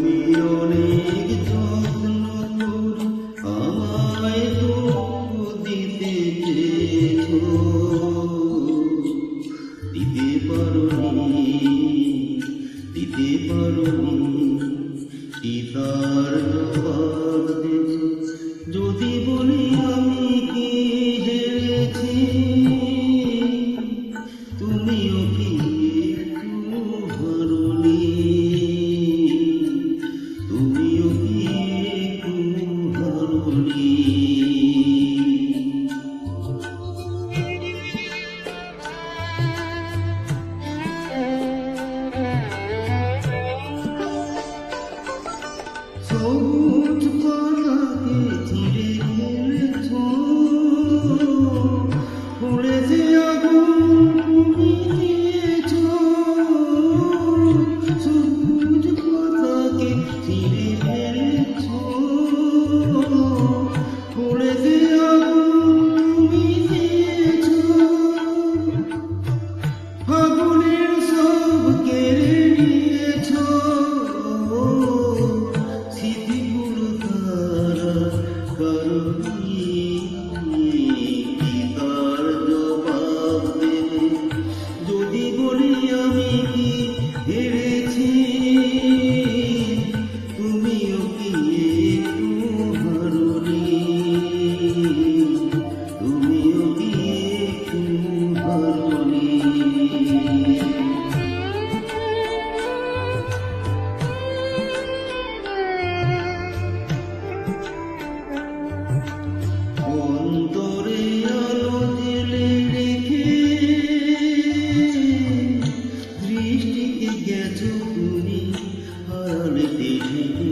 তুমি অনেক যত্ন করে আমায় তো দিতে চেয়েছো, দিতে পারোনি, দিতে পারোনি, কি তার জবাব দেব যদি বলি আমি কি হেরেছি? তুমিও কি একটু হারোনি, তুমিও কি একটু হারোনি? সবুজ পাতাকে চিরে ফেলেছো, পুড়ে যে আগুন তুমি দিয়েছো। সবুজ পাতাকে চিরে ফেলেছো, পুড়ে যে আগুন তুমি দিয়েছো। ফাগুনের সব কেড়ে নিয়েছো, স্মৃতিগুলো তারা কারণে কি তার জবাব দেবে যদি বলি আমি কি হেরেছি? তুমিও কি একটু হারোনি, তুমিও কি একটু হারোনি? অন্তরে আলো জেলে রেখে দৃষ্টিকে গেছো তুমি আড়ালেতে ঢেকে,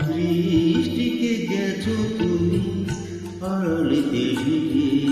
দৃষ্টিকে গেছো তুমি আড়ালেতে ঢেকে।